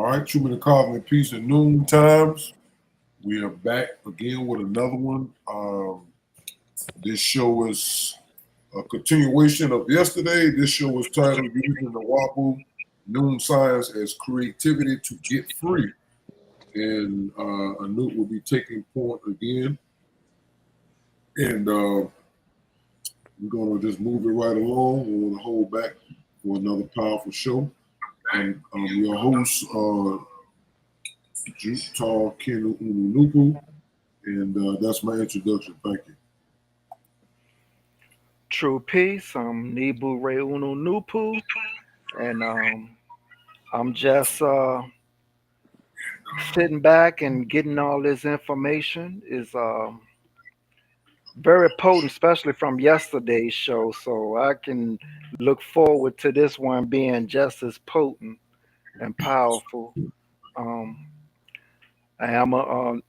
All right, 2 minute carving peace at noon times. We are back again with another one. This show is a continuation of yesterday. This show was titled Using the Nuwaupu Noon Science as Creativity to Get Free. And Anoop will be taking point again. And we're going to just move it right along. We're going to hold back for another powerful show. And your host, Utah Kenu Ununupu. And that's my introduction. Thank you. True peace. I'm Nibu Ray Unu Nupu, and I'm just sitting back and getting all this information. Is very potent, especially from yesterday's show. So I can look forward to this one being just as potent and powerful. Um, I am a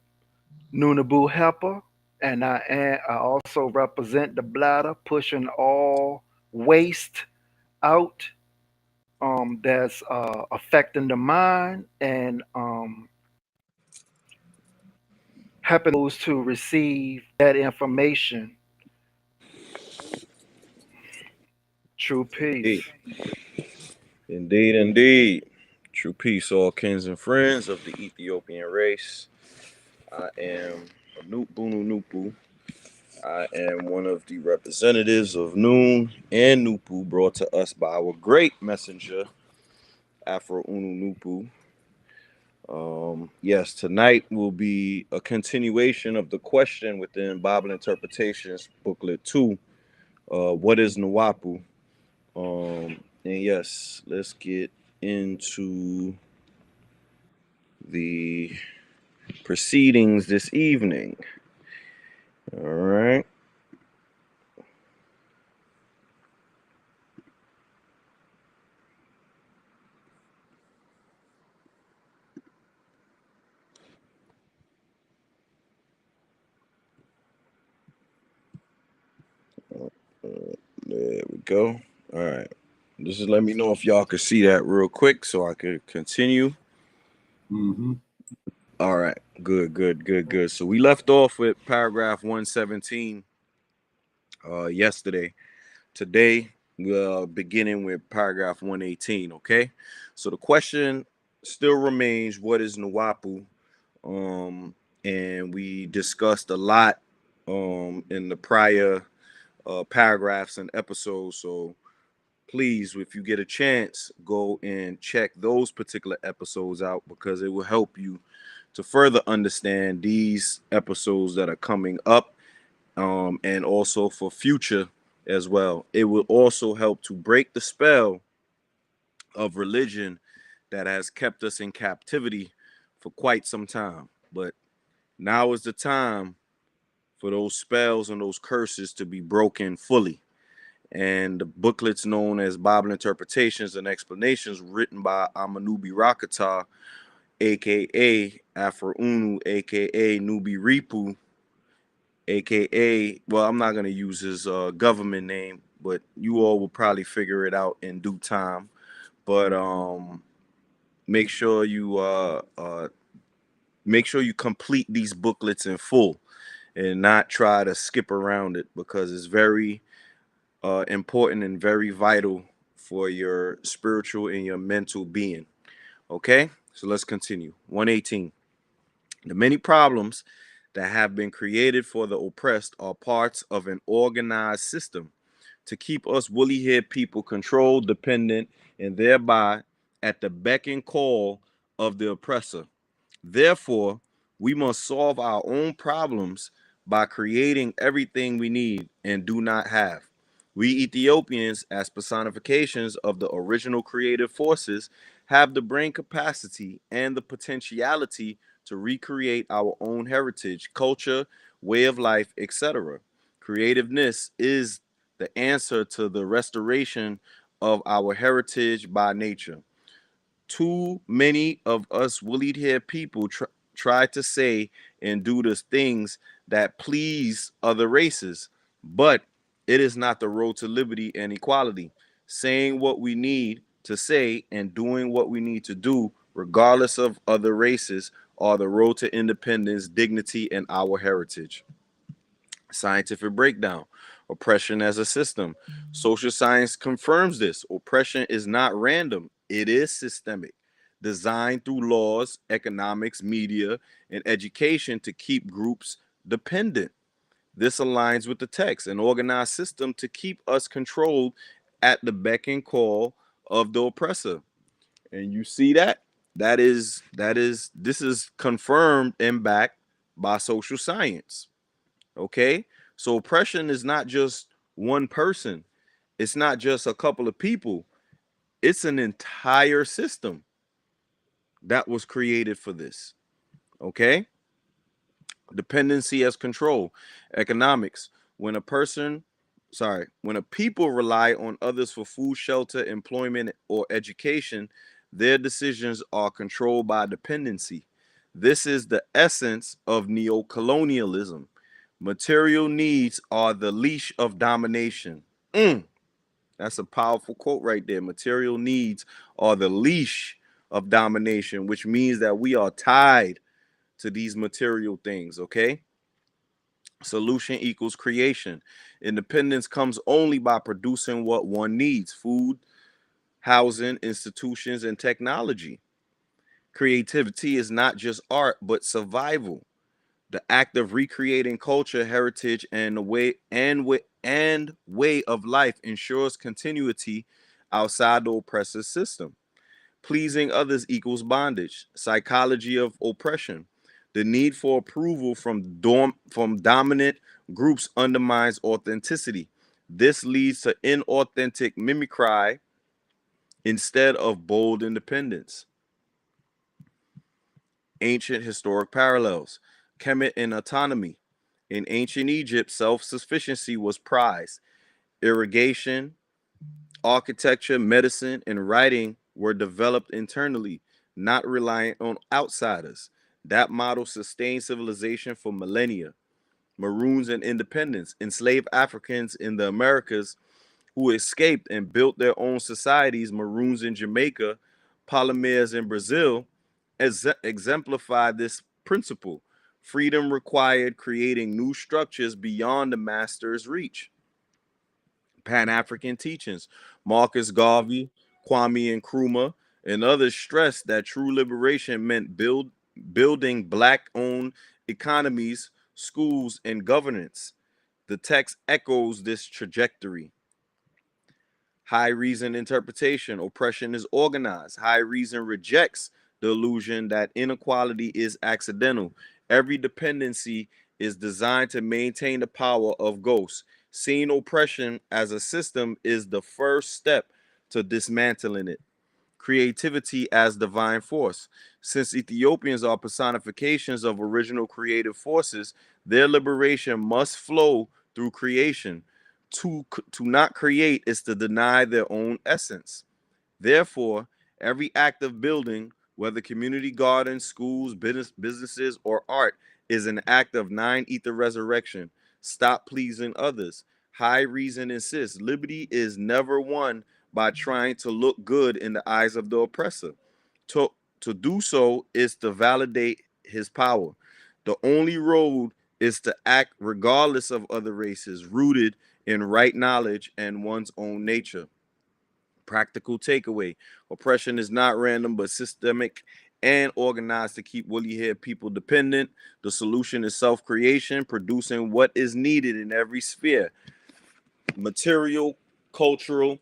Nunabu helper, and I also represent the bladder, pushing all waste out that's affecting the mind and helping those to receive that information. True peace. Indeed, indeed. True peace, all kins and friends of the Ethiopian race. I am Anoop Bunu Nupu. I am one of the representatives of Noon and Nupu, brought to us by our great messenger, Afro Unu Nupu. Yes, tonight will be a continuation of the question within Bible Interpretations Booklet 2. What is Nuwaupu? And yes, let's get into the proceedings this evening. All right. There we go. All right. Just let me know if y'all could see that real quick so I could continue. Mm-hmm. All right. Good. So we left off with paragraph 117 yesterday. Today, we're beginning with paragraph 118, okay? So the question still remains, what is Nuwaupu? And we discussed a lot in the prior paragraphs and episodes. So please, if you get a chance, go and check those particular episodes out because it will help you to further understand these episodes that are coming up, and also for future as well. It will also help to break the spell of religion that has kept us in captivity for quite some time. But now is the time for those spells and those curses to be broken fully. And the booklets known as Bible Interpretations and Explanations, written by Amanubi Rakata, aka Afro-Unu, aka Nubi Ripu, aka, well, I'm not going to use his government name, but you all will probably figure it out in due time. But make sure you complete these booklets in full and not try to skip around it because it's very important and very vital for your spiritual and your mental being. Okay, so let's continue. 118. The many problems that have been created for the oppressed are parts of an organized system to keep us woolly-haired people controlled, dependent, and thereby at the beck and call of the oppressor. Therefore, we must solve our own problems by creating everything we need and do not have. We Ethiopians, as personifications of the original creative forces, have the brain capacity and the potentiality to recreate our own heritage, culture, way of life, etc. Creativeness is the answer to the restoration of our heritage by nature. Too many of us woolly haired people try to say and do the things that please other races, but it is not the road to liberty and equality. Saying what we need to say and doing what we need to do regardless of other races, are the road to independence, dignity, and our heritage. Scientific breakdown. Oppression as a system. Social science confirms this. Oppression is not random, it is systemic, designed through laws, economics, media, and education to keep groups dependent. This aligns with the text, an organized system to keep us controlled at the beck and call of the oppressor. And you see that? This is confirmed and backed by social science. Okay? So oppression is not just one person. It's not just a couple of people. It's an entire system that was created for this. Okay? Dependency as control. Economics. When a person, when a people rely on others for food, shelter, employment, or education, their decisions are controlled by dependency. This is the essence of neocolonialism. Material needs are the leash of domination. That's a powerful quote right there. Material needs are the leash of domination, which means that we are tied to these material things, okay? Solution equals creation. Independence comes only by producing what one needs: food, housing, institutions, and technology. Creativity is not just art, but survival. The act of recreating culture, heritage, and way of life ensures continuity outside the oppressor's system. Pleasing others equals bondage. Psychology of oppression. The need for approval from dominant groups undermines authenticity. This leads to inauthentic mimicry instead of bold independence. Ancient historic parallels. Kemet and autonomy. In ancient Egypt, self-sufficiency was prized. Irrigation, architecture, medicine, and writing were developed internally, not reliant on outsiders. That model sustained civilization for millennia. Maroons and independence. Enslaved Africans in the Americas who escaped and built their own societies. Maroons in Jamaica, Palomares in Brazil, exemplify this principle. Freedom required creating new structures beyond the master's reach. Pan-African teachings. Marcus Garvey, Kwame Nkrumah, and others stressed that true liberation meant building black-owned economies, schools, and governance. The text echoes this trajectory. High reason interpretation. Oppression is organized. High reason rejects the illusion that inequality is accidental. Every dependency is designed to maintain the power of ghosts. Seeing oppression as a system is the first step to dismantling it. Creativity as divine force. Since Ethiopians are personifications of original creative forces, their liberation must flow through creation. To not create is to deny their own essence. Therefore, every act of building, whether community gardens, schools, businesses, or art, is an act of nine ether resurrection. Stop pleasing others. High reason insists liberty is never won by trying to look good in the eyes of the oppressor. To, to do so is to validate his power. The only road is to act regardless of other races, rooted in right knowledge and one's own nature. Practical takeaway: oppression is not random but systemic and organized to keep woolly haired people dependent. The solution is self creation, producing what is needed in every sphere: material, cultural,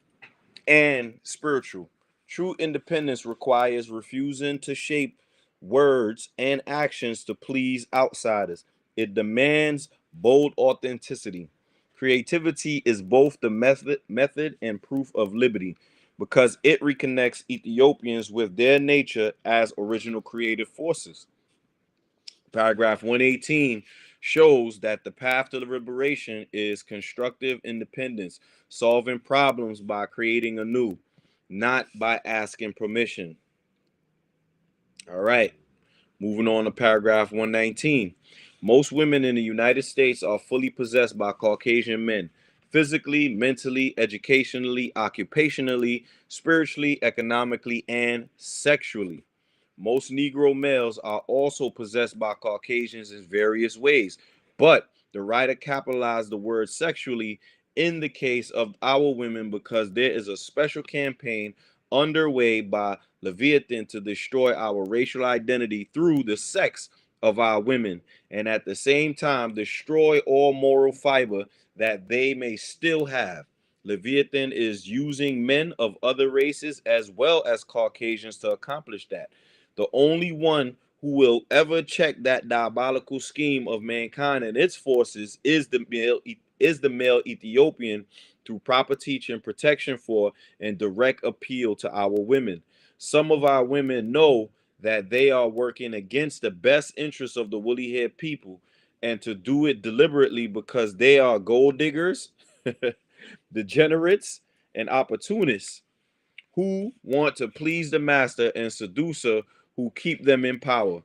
and spiritual. True independence requires refusing to shape words and actions to please outsiders. It demands bold authenticity. Creativity is both the method and proof of liberty because it reconnects Ethiopians with their nature as original creative forces. Paragraph 118 shows that the path to liberation is constructive independence, solving problems by creating anew, not by asking permission. All right, moving on to paragraph 119. Most women in the United States are fully possessed by Caucasian men, physically, mentally, educationally, occupationally, spiritually, economically, and sexually. Most Negro males are also possessed by Caucasians in various ways, but the writer capitalized the word sexually in the case of our women because there is a special campaign underway by Leviathan to destroy our racial identity through the sex of our women, and at the same time destroy all moral fiber that they may still have. Leviathan is using men of other races as well as Caucasians to accomplish that. The only one who will ever check that diabolical scheme of mankind and its forces is the male Ethiopian through proper teaching, protection for, and direct appeal to our women. Some of our women know that they are working against the best interests of the woolly haired people and to do it deliberately because they are gold diggers, degenerates, and opportunists who want to please the master and seducer who keep them in power.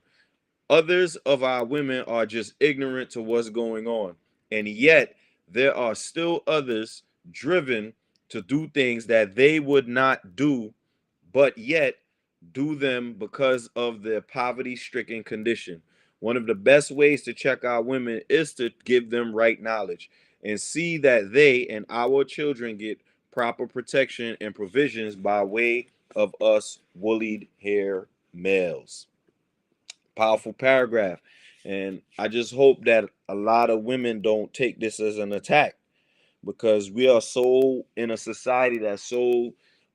Others of our women are just ignorant to what's going on. And yet, there are still others driven to do things that they would not do, but yet do them because of their poverty stricken condition. One of the best ways to check our women is to give them right knowledge and see that they and our children get proper protection and provisions by way of us woollied hair males. Powerful paragraph. And I just hope that a lot of women don't take this as an attack because we are so in a society that's so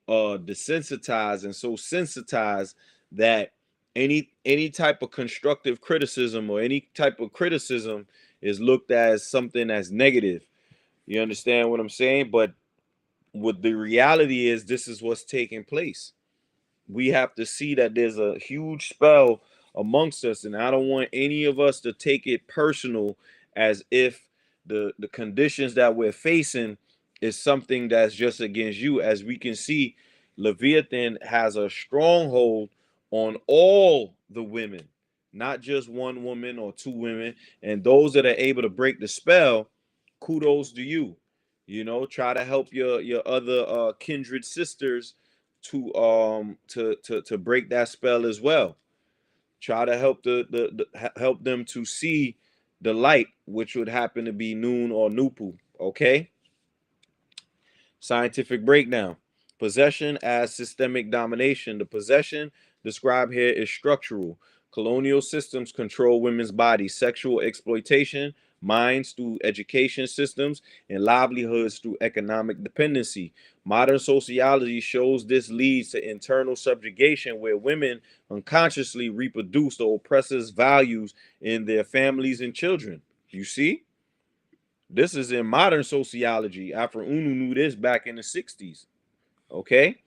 desensitized and so sensitized that any type of constructive criticism or any type of criticism is looked at as something that's negative. You understand what I'm saying? But what the reality is, this is what's taking place. We have to see that there's a huge spell amongst us, and I don't want any of us to take it personal as if the conditions that we're facing is something that's just against you. As we can see, Leviathan has a stronghold on all the women, not just one woman or two women. And those that are able to break the spell, kudos to you. You know, try to help your other kindred sisters to break that spell as well. Try to help help them to see the light, which would happen to be Noone or Nuwaupu. Okay. Scientific breakdown. Possession as systemic domination. The possession described here is structural. Colonial systems control women's bodies, sexual exploitation, minds through education systems, and livelihoods through economic dependency. Modern sociology shows this leads to internal subjugation where women unconsciously reproduce the oppressor's values in their families and children. You see? This is in modern sociology. Afro Unu knew this back in the 60s. Okay?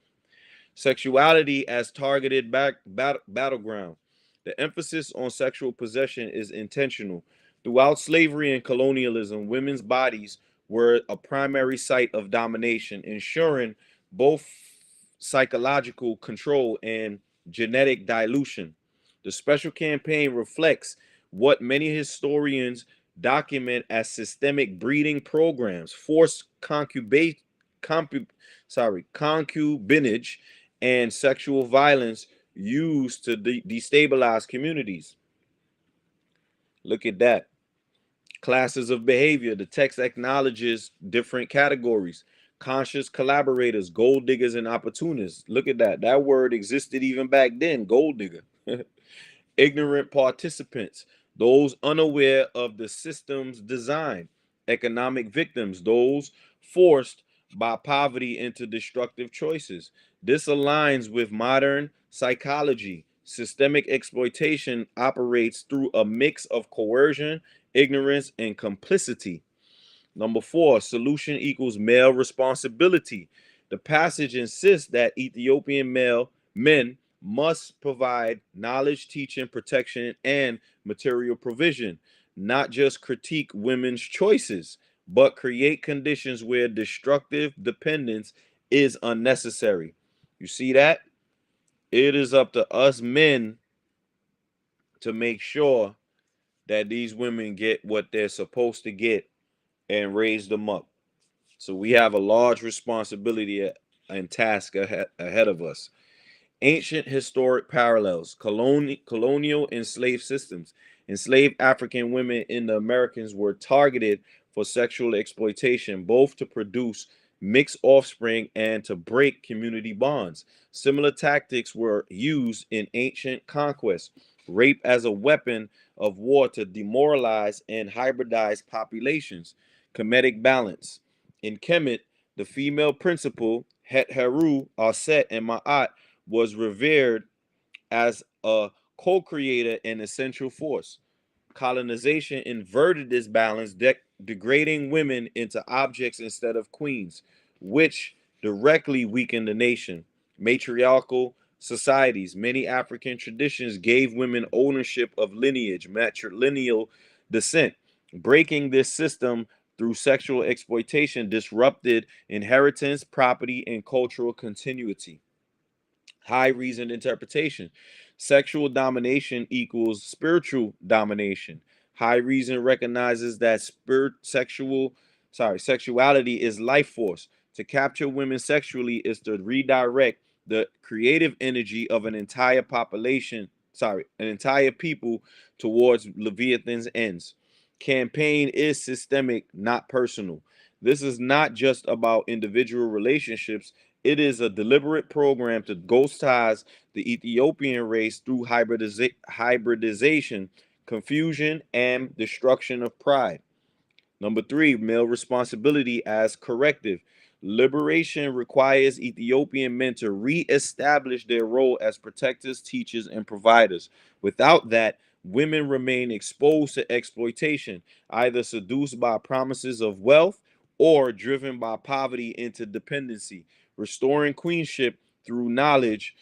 Sexuality as targeted battleground. The emphasis on sexual possession is intentional. Throughout slavery and colonialism, women's bodies were a primary site of domination, ensuring both psychological control and genetic dilution. The special campaign reflects what many historians document as systemic breeding programs, forced concubinage, and sexual violence used to destabilize communities. Look at that. Classes of behavior. The text acknowledges different categories. Conscious collaborators, gold diggers, and opportunists. Look at that. That word existed even back then, gold digger. Ignorant participants, those unaware of the system's design. Economic victims, those forced by poverty into destructive choices. This aligns with modern psychology. Systemic exploitation operates through a mix of coercion, ignorance, and complicity. Number four, solution equals male responsibility. The passage insists that Ethiopian male men must provide knowledge, teaching, protection, and material provision, not just critique women's choices, but create conditions where destructive dependence is unnecessary. You see that? It is up to us men to make sure that these women get what they're supposed to get and raise them up. So we have a large responsibility and task ahead of us. Ancient historic parallels, colonial enslaved systems. Enslaved African women in the Americas were targeted for sexual exploitation, both to produce mixed offspring and to break community bonds. Similar tactics were used in ancient conquest, rape as a weapon of war to demoralize and hybridize populations. Kemetic balance. In Kemet, the female principal, Het Heru, Aset, and Ma'at, was revered as a co-creator and essential force. Colonization inverted this balance, degrading women into objects instead of queens, which directly weakened the nation. Matriarchal societies. Many African traditions gave women ownership of lineage, matrilineal descent. Breaking this system through sexual exploitation disrupted inheritance, property, and cultural continuity. High reasoned interpretation. Sexual domination equals spiritual domination. High reason recognizes that sexuality is life force. To capture women sexually is to redirect the creative energy of an entire an entire people towards Leviathan's ends. Campaign is systemic, not personal. This is not just about individual relationships, it is a deliberate program to ghostize the Ethiopian race through hybridization, confusion, and destruction of pride. Number three, male responsibility as corrective. Liberation requires Ethiopian men to reestablish their role as protectors, teachers, and providers. Without that, women remain exposed to exploitation, either seduced by promises of wealth or driven by poverty into dependency. Restoring queenship through knowledge.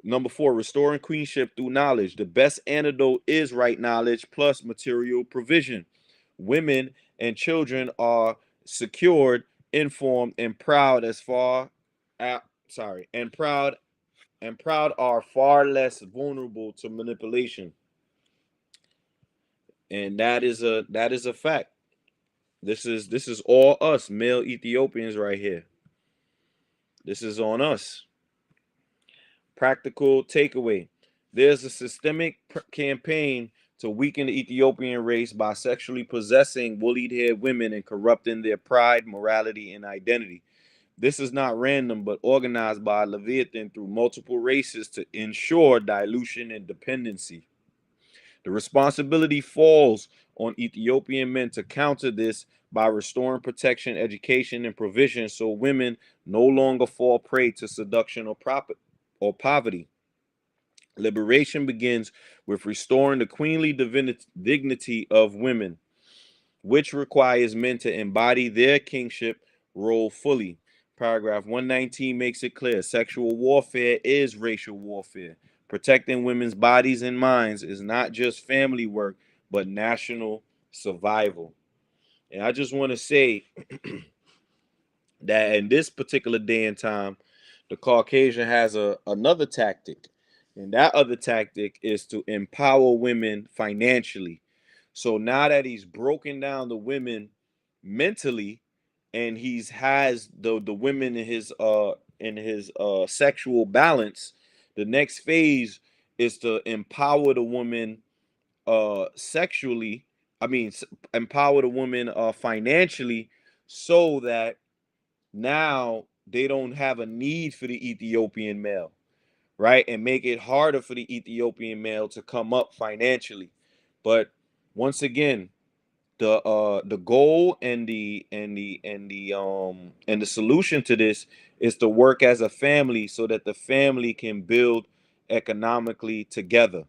Number four, restoring queenship through knowledge. The best antidote is right knowledge plus material provision. Women and children are secured, informed, and proud as far and proud are far less vulnerable to manipulation. And that is a fact. This is all us male Ethiopians right here. This is on us. Practical takeaway. There's a systemic campaign to weaken the Ethiopian race by sexually possessing woolly haired women and corrupting their pride, morality, and identity. This is not random, but organized by Leviathan through multiple races to ensure dilution and dependency. The responsibility falls on Ethiopian men to counter this by restoring protection, education, and provision so women no longer fall prey to seduction or poverty. Liberation begins with restoring the queenly dignity of women, which requires men to embody their kingship role fully. Paragraph 119 makes it clear sexual warfare is racial warfare. Protecting women's bodies and minds is not just family work, but national survival. And I just want to say that in this particular day and time, the Caucasian has another tactic. And that other tactic is to empower women financially. So now that he's broken down the women mentally and he's has the women in his sexual balance, the next phase is to empower the woman sexually. I mean empower the woman financially so that now they don't have a need for the Ethiopian male, right? And make it harder for the Ethiopian male to come up financially. But once again, the goal and the solution to this is to work as a family so that the family can build economically together.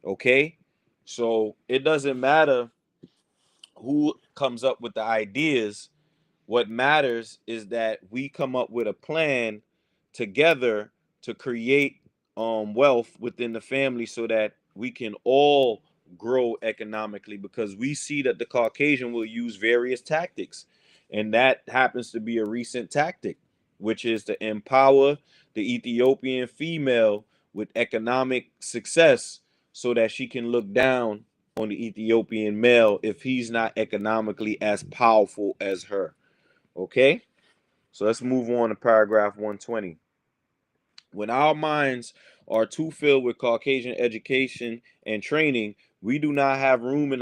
Okay? So it doesn't matter who comes up with the ideas. What matters is that we come up with a plan together to create wealth within the family so that we can all grow economically because we see that the Caucasian will use various tactics. And that happens to be a recent tactic, which is to empower the Ethiopian female with economic success so that she can look down on the Ethiopian male if he's not economically as powerful as her. Okay, so let's move on to paragraph 120. When our minds are too filled with Caucasian education and training, we do not have room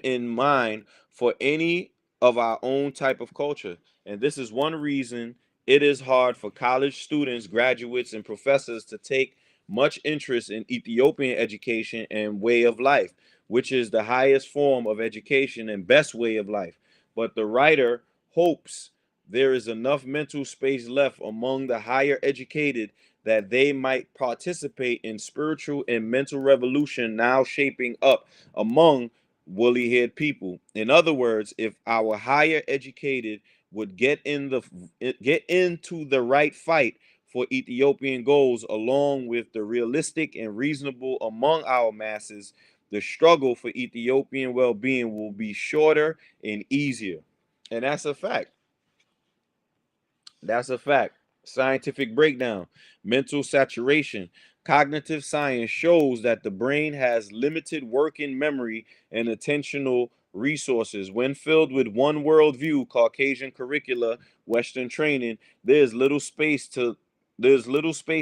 in mind for any of our own type of culture. And this is one reason it is hard for college students, graduates, and professors to take much interest in Ethiopian education and way of life, which is the highest form of education and best way of life. But the writer hopes there is enough mental space left among the higher educated that they might participate in spiritual and mental revolution now shaping up among woolly haired people. In other words, if our higher educated would get into the right fight for Ethiopian goals along with the realistic and reasonable among our masses, the struggle for Ethiopian well-being will be shorter and easier. And that's a fact. That's a fact. Scientific breakdown, mental saturation. Cognitive science shows that the brain has limited working memory and attentional resources. When filled with one worldview, Caucasian curricula, Western training, there's little space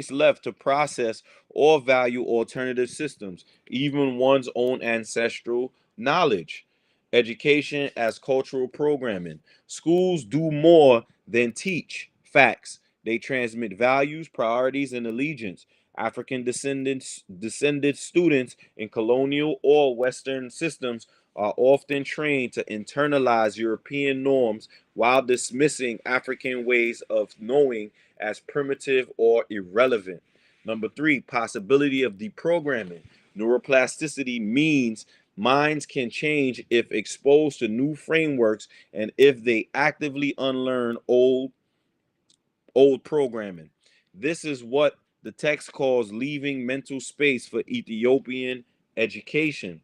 left to process or value alternative systems, even one's own ancestral knowledge. Education as cultural programming. Schools do more than teach facts. They transmit values, priorities, and allegiance. African descended students in colonial or Western systems are often trained to internalize European norms while dismissing African ways of knowing as primitive or irrelevant. Number three, possibility of deprogramming. Neuroplasticity means minds can change if exposed to new frameworks and if they actively unlearn old programming. This is what the text calls leaving mental space for Ethiopian education.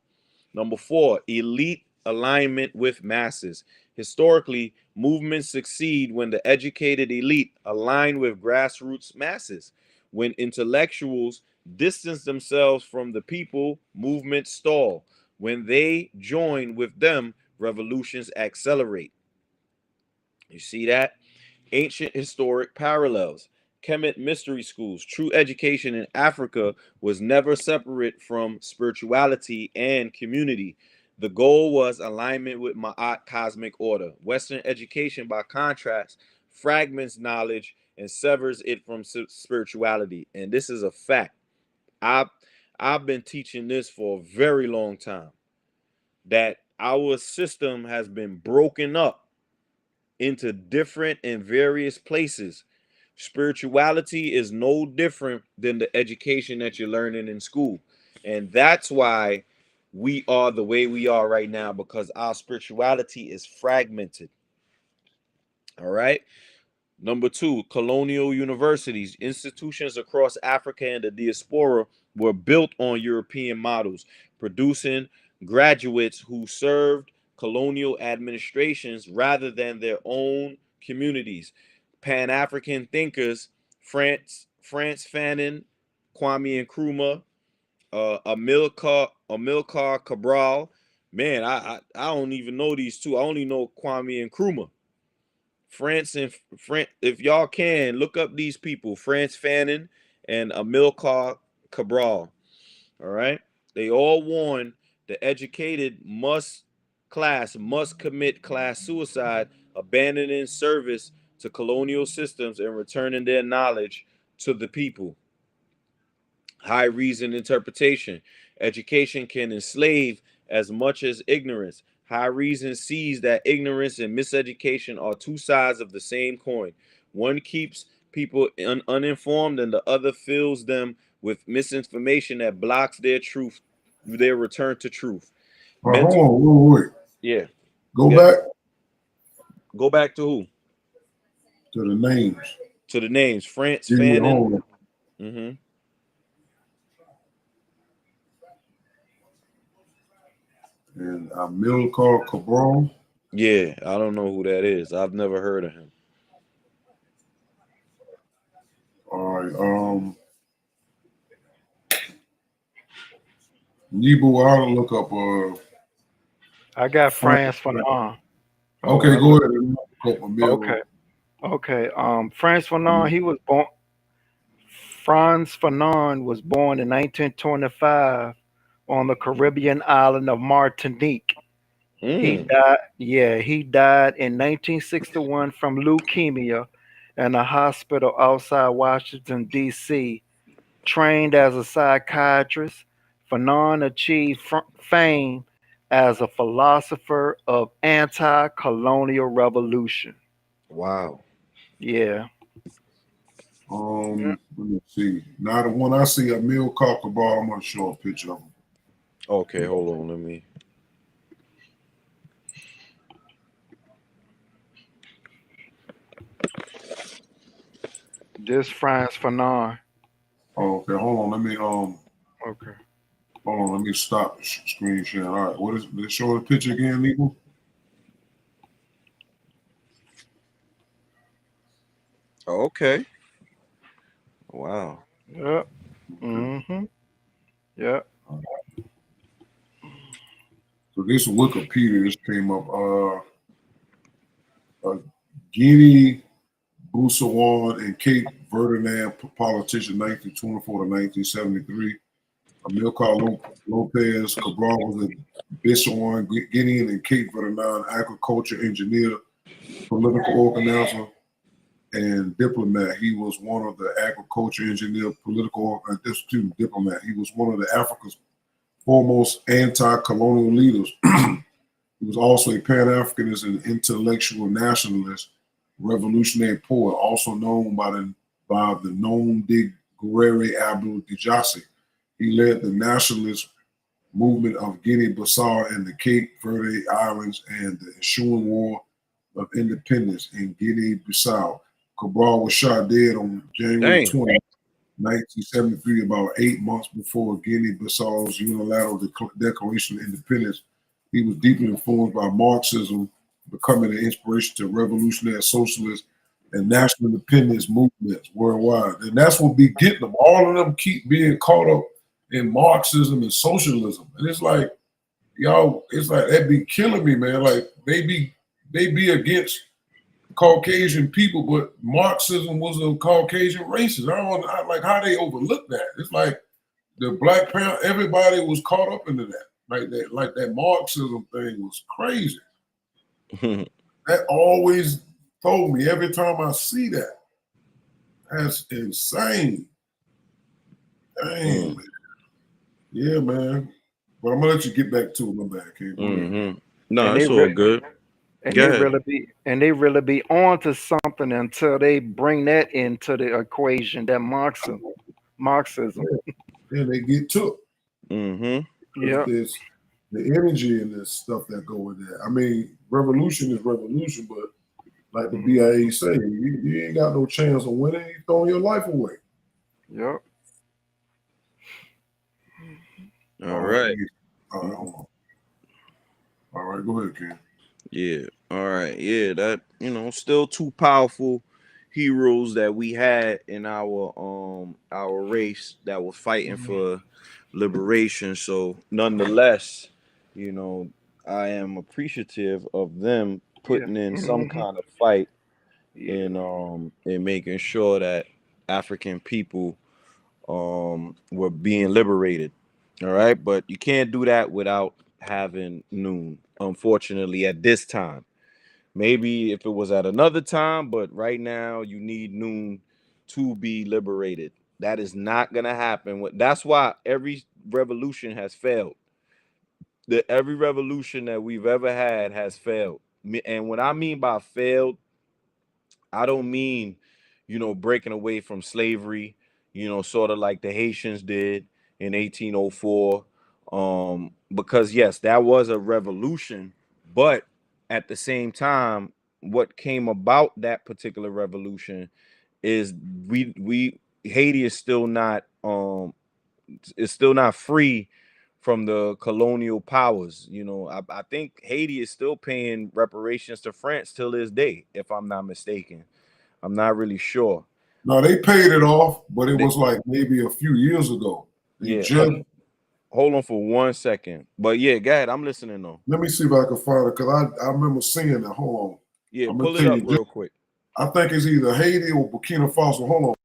Number four, elite alignment with masses. Historically, movements succeed when the educated elite align with grassroots masses. When intellectuals distance themselves from the people, movements stall. When they join with them, revolutions accelerate. You see that? Ancient historic parallels. Kemet mystery schools. True education in Africa was never separate from spirituality and community. The goal was alignment with Ma'at cosmic order. Western education, by contrast, fragments knowledge and severs it from spirituality. And this is a fact. I've, I've been teaching this for a very long time, that our system has been broken up into different and various places. Spirituality is no different than the education that you're learning in school. And that's why we are the way we are right now, because our spirituality is fragmented. All right. Number two, colonial universities. Institutions across Africa and the diaspora were built on European models, producing graduates who served colonial administrations rather than their own communities. Pan-African thinkers, France Fanon, Kwame Nkrumah, Amilcar Cabral. Man, I don't even know these two. I only know Kwame Nkrumah. France and France, if y'all can look up these people, France Fanon and Amilcar Cabral. All right, they all warn the educated must commit class suicide, abandoning service to colonial systems and returning their knowledge to the people. High reason interpretation. Education can enslave as much as ignorance. High reason sees that ignorance and miseducation are two sides of the same coin. One keeps people uninformed, and the other fills them with misinformation that blocks their return to truth. Hold Mental, on, wait. yeah. Go Yeah. back Go back to who? to the names. To the names. France Yeah, yeah, Fanon. hold on. Mm-hmm. And Amilcar Cabral. Yeah, I don't know who that is. I've never heard of him. All right. Nebu, I'll look up. I got France France. Fanon. Okay, go ahead and look up Amil. Okay. Okay. France Fanon, he was born. Franz Fanon was born in 1925 on the Caribbean island of Martinique. He Mm. died, yeah, he died in 1961 from leukemia in a hospital outside Washington, D.C. Trained as a psychiatrist, Fanon achieved fame as a philosopher of anti-colonial revolution. Wow. Yeah. Let me see. Now the one I see, Emil Cabral, I'm gonna show a picture of him. Okay, hold on. Let me. This Franz Fanon. Oh, okay, hold on. Okay. Hold on. Let me stop the screen sharing. All right, what is? Let's show the picture again, Nico. Okay. Wow. Yep. Okay. Mm-hmm. Yep. So this is Wikipedia. This came up. Guinea, Busawan, and Cape Verdean politician, 1924 to 1973. Amilcar Lopez Cabral was a Busawan, Guinean, and Cape Verdean agriculture engineer, political organizer, and diplomat. He was one of the agriculture engineer, diplomat. He was one of the Africa's foremost anti-colonial leaders. He was also a Pan-Africanist and intellectual nationalist, revolutionary poet, also known by the Noone de Guerre Abdul Dijassi. He led the nationalist movement of Guinea-Bissau and the Cape Verde Islands and the ensuing war of independence in Guinea-Bissau. Cabral was shot dead on January Dang. 20, 1973, about 8 months before Guinea-Bissau's unilateral declaration of independence. He was deeply influenced by Marxism, becoming an inspiration to revolutionary socialist and national independence movements worldwide. And that's what be getting them. All of them keep being caught up in Marxism and socialism. And it's like, y'all, it's like that be killing me, man. Like they be against Caucasian people, but Marxism was a Caucasian racist. I like how they overlook that. It's like the Black Panther, everybody was caught up into that. Like that Marxism thing was crazy. That always told me every time I see that. That's insane. Dang, man. Yeah, man. But I'm gonna let you get back to it, my bad, King. Go ahead. Mm-hmm. No, And they it's all re- good. and Go they ahead. really be on to something until they bring that into the equation, that Marxism. And they get took. Mm-hmm. Yep. There's the energy and this stuff that go with that. I mean, revolution is revolution, but like the BIA say, you ain't got no chance of winning. You throwing your life away. Yep. All right. All right, hold on. All right, go ahead, Ken. Yeah. All right. Yeah, that, still two powerful heroes that we had in our race that was fighting for liberation. So nonetheless, you know, I am appreciative of them Yeah. putting in some Hmm. kind of fight Yeah. in making sure that African people were being liberated. All right, but you can't do that without having Noone. Unfortunately, at this time, maybe if it was at another time, but right now you need Noone to be liberated. That is not gonna happen. That's why every revolution has failed. Every revolution that we've ever had has failed. And what I mean by failed, I don't mean, breaking away from slavery, sort of like the Haitians did in 1804. Because yes, that was a revolution, but at the same time, what came about that particular revolution is we Haiti is still not free from the colonial powers. I think Haiti is still paying reparations to France till this day, if I'm not mistaken. I'm not really sure. No, they paid it off, but it They, was like maybe a few years ago. They yeah, just hold on for 1 second. But yeah, go ahead. I'm listening though. let me see if I can find it because I remember seeing that. Hold on. Yeah, I'm gonna pull it tell up you. real quick. I think it's either Haiti or Burkina Faso. Hold on.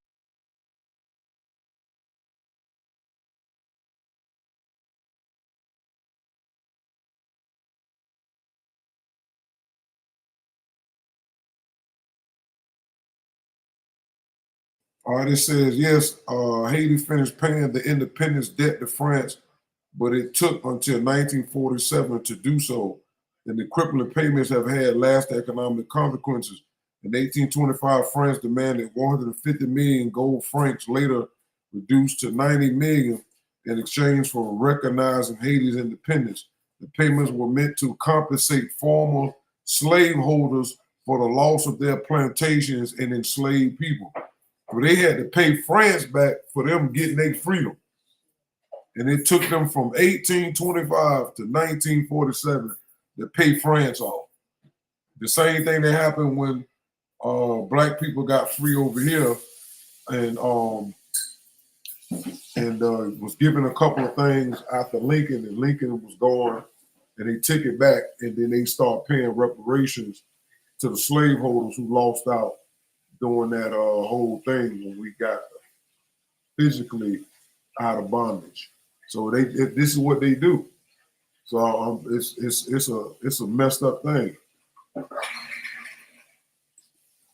All right, it says, yes, Haiti finished paying the independence debt to France, but it took until 1947 to do so. And the crippling payments have had lasting economic consequences. In 1825, France demanded 150 million gold francs, later reduced to 90 million in exchange for recognizing Haiti's independence. The payments were meant to compensate former slaveholders for the loss of their plantations and enslaved people. So they had to pay France back for them getting their freedom. And it took them from 1825 to 1947 to pay France off. The same thing that happened when black people got free over here and was given a couple of things after Lincoln, and Lincoln was gone, and they took it back, and then they start paying reparations to the slaveholders who lost out during that whole thing when we got physically out of bondage. So this is what they do. So it's a messed up thing.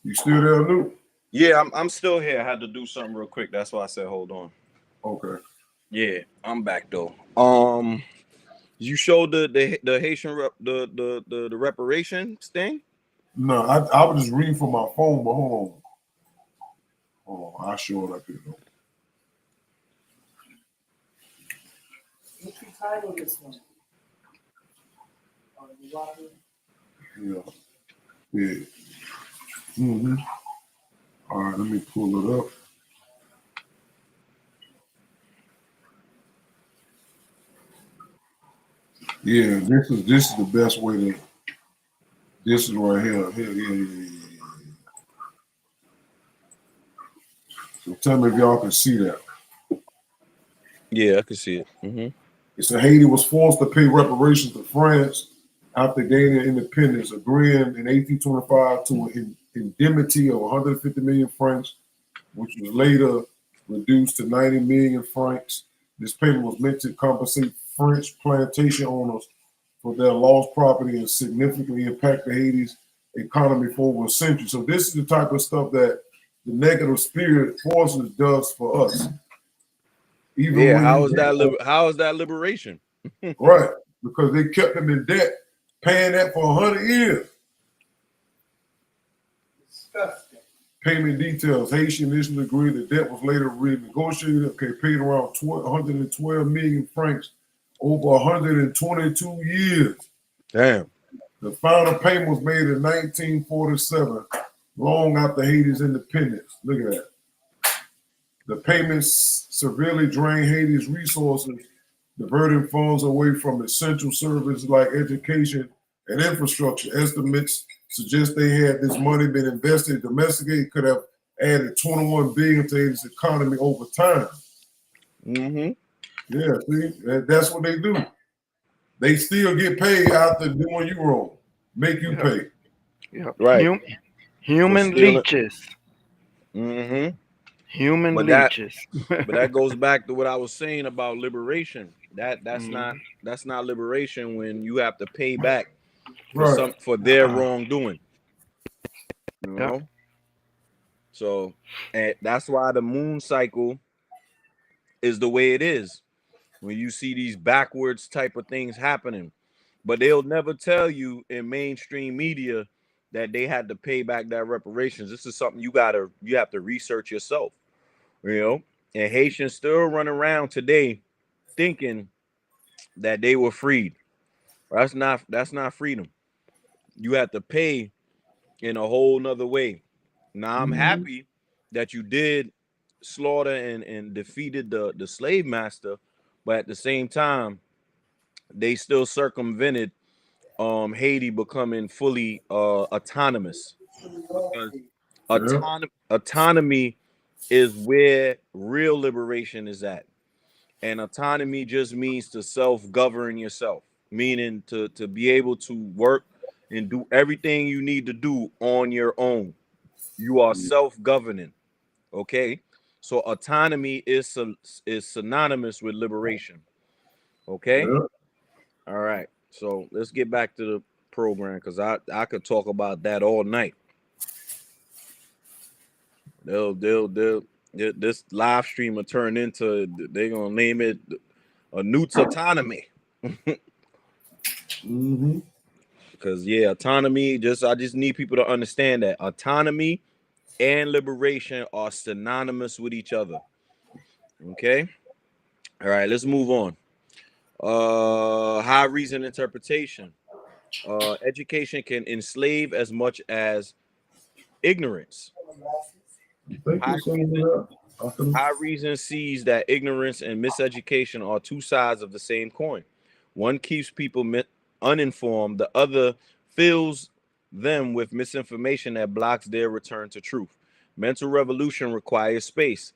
You still there, Nuke? Yeah, I'm still here. I had to do something real quick. That's why I said hold on. Okay. Yeah, I'm back though. You showed the Haitian the reparations thing? No, I was just reading from my phone, but hold on. Oh, I'll show it up here though. What's the title of this one? Yeah. Yeah. Mm-hmm. All right, let me pull it up. Yeah, this is the best way to. This is right here. Yeah. So tell me if y'all can see that. Yeah, I can see it. Mm-hmm. It said Haiti was forced to pay reparations to France after gaining independence, agreeing in 1825 to an indemnity of 150 million francs, which was later reduced to 90 million francs. This payment was meant to compensate French plantation owners for their lost property and significantly impact Haiti's economy for over a century. So this is the type of stuff that the negative spirit forces does for us. Even Yeah, when how is that liberation? right, because they kept them in debt, paying that for 100 years. Disgusting. Payment details. Haitian initially agreed the debt was later renegotiated. Okay, paid around 112 million francs over 122 years. Damn. The final payment was made in 1947, long after Haiti's independence. Look at that. The payments severely drained Haiti's resources, diverting funds away from essential services like education and infrastructure. Estimates suggest they had this money been invested domestically, it could have added 21 billion to Haiti's economy over time. Mm-hmm. Yeah, see, that's what they do. They still get paid after doing you wrong, make you pay. Yeah. Right. Human leeches. Mm-hmm. Human But leeches. that goes back to what I was saying about liberation. That's Mhm. not liberation when you have to pay back Right. for their wrongdoing. You Yeah. know? So, and that's why the moon cycle is the way it is. When you see these backwards type of things happening, but they'll never tell you in mainstream media that they had to pay back that reparations. This is something you have to research yourself, you know. And Haitians still run around today thinking that they were freed. That's not freedom. You have to pay in a whole nother way. Now I'm happy that you did slaughter and defeated the slave master, but at the same time, they still circumvented Haiti becoming fully autonomous, because Yeah. autonomy is where real liberation is at. And autonomy just means to self-govern yourself, meaning to be able to work and do everything you need to do on your own. You are self-governing. Okay, so autonomy is synonymous with liberation. Okay, Yeah. all right. So let's get back to the program, because I could talk about that all night. They'll This live stream will turn into, they're gonna name it a Newt's autonomy. Mm-hmm. Because yeah, autonomy, I just need people to understand that autonomy and liberation are synonymous with each other. Okay. All right, let's move on. High reason interpretation. Education can enslave as much as ignorance. Thank High you so reason, much. high reason sees that ignorance and miseducation are two sides of the same coin. One keeps people uninformed, the other fills them with misinformation that blocks their return to truth. Mental revolution requires space.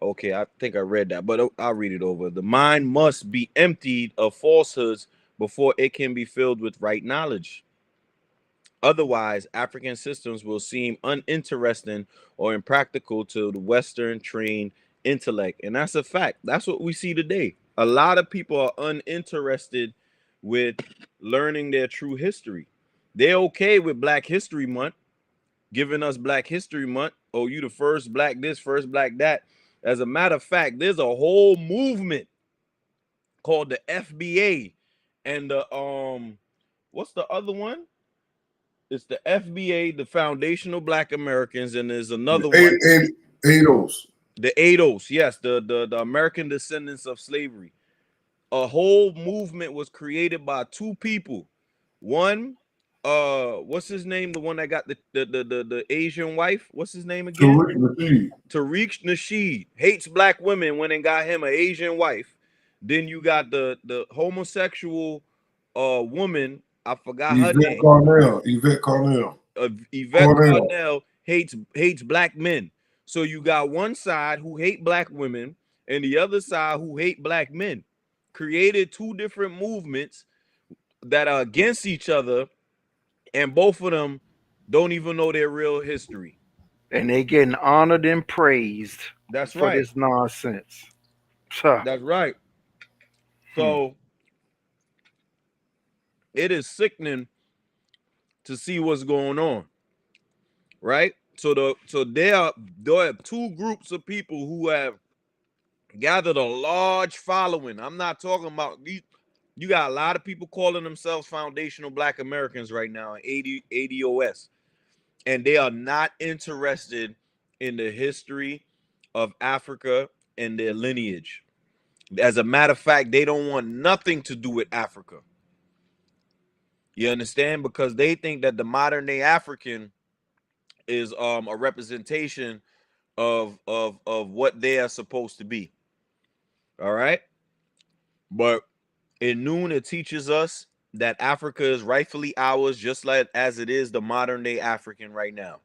Okay, I think I read that, but I'll read it over. The mind must be emptied of falsehoods before it can be filled with right knowledge. Otherwise, African systems will seem uninteresting or impractical to the Western trained intellect. And that's a fact. That's what we see today. A lot of people are uninterested with learning their true history. They're okay with Black History Month, giving us Black History Month. Oh, you the first Black this, first Black that. As a matter of fact, there's a whole movement called the FBA and the what's the other one? It's the FBA, the Foundational Black Americans, and there's another one, ADOS. the ADOS. Yes, the American Descendants of Slavery. A whole movement was created by two people. One, what's his name? The one that got the Asian wife. What's his name again? Tariq Nasheed hates Black women, went and got him an Asian wife. Then you got the homosexual woman. I forgot her name. Yvette Cornell. Yvette Cornell hates Black men. So you got one side who hate Black women and the other side who hate Black men. Created two different movements that are against each other, and both of them don't even know their real history. And they getting honored and praised That's for right. this nonsense. Huh. That's right. So it is sickening to see what's going on, right? So there are two groups of people who have gathered a large following. I'm not talking about these. You got a lot of people calling themselves foundational Black Americans right now, ADOS, and they are not interested in the history of Africa and their lineage. As a matter of fact, they don't want nothing to do with Africa. You understand? Because they think that the modern day African is a representation of what they are supposed to be. All right. But in Noone, it teaches us that Africa is rightfully ours, just like as it is the modern day African right now.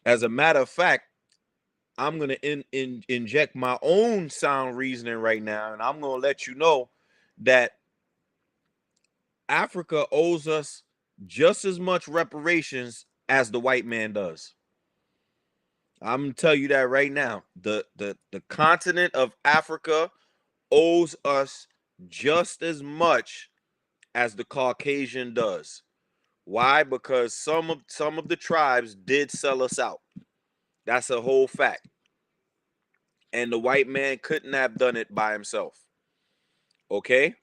As a matter of fact, I'm going to inject my own sound reasoning right now, and I'm going to let you know that Africa owes us just as much reparations as the white man does. I'm going to tell you that right now. The continent of Africa owes us just as much as the Caucasian does. Why? Because some of the tribes did sell us out. That's a whole fact. And the white man couldn't have done it by himself. Okay?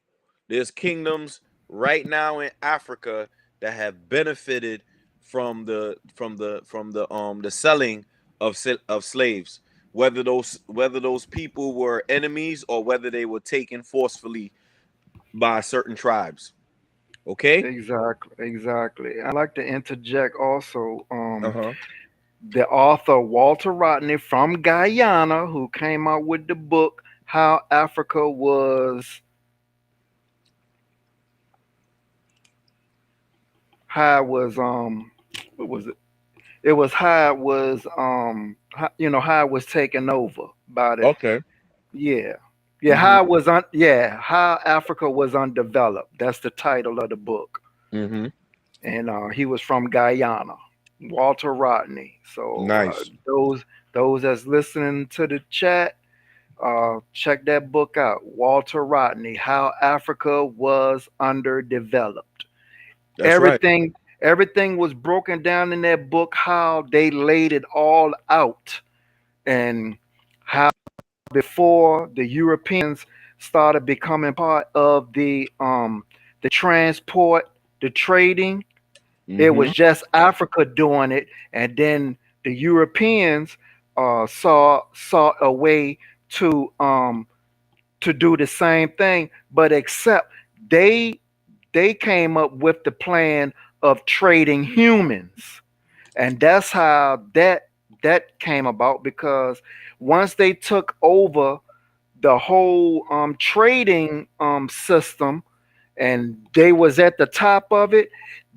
There's kingdoms right now in Africa that have benefited from the selling of slaves, whether those people were enemies or whether they were taken forcefully by certain tribes. Okay? Exactly. I like to interject also. Uh-huh. The author Walter Rodney from Guyana, who came out with the book How Africa Was what was it? It was how it was how it was taken over by the Okay. yeah. Mm-hmm. How Africa was undeveloped. That's the title of the book. Mm-hmm. And he was from Guyana, Walter Rodney. So Nice. those that's listening to the chat, check that book out, Walter Rodney, How Africa Was Underdeveloped. That's right. Everything was broken down in that book, how they laid it all out and how before the Europeans started becoming part of the transport, the trading, it Mm-hmm. was just Africa doing it, and then the Europeans saw a way to do the same thing, but except they they came up with the plan of trading humans, and that's how that came about because once they took over the whole trading system and they was at the top of it,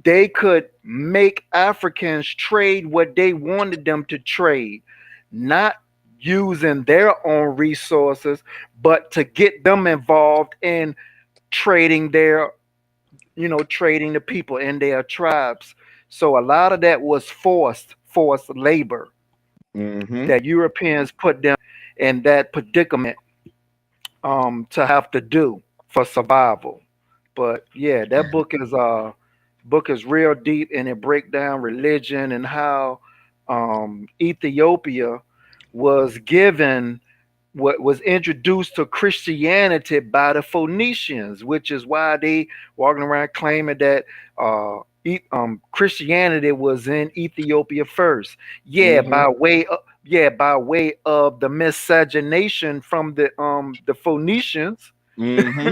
they could make Africans trade what they wanted them to trade, not using their own resources, but to get them involved in trading their, trading the people in their tribes. So a lot of that was forced labor Mm-hmm. that Europeans put them in that predicament to have to do for survival. But yeah, that book is real deep, and it break down religion and how Ethiopia was given what was introduced to Christianity by the Phoenicians, which is why they walking around claiming that Christianity was in Ethiopia first. Yeah, Mm-hmm. by way of the miscegenation from the Phoenicians. Mm-hmm.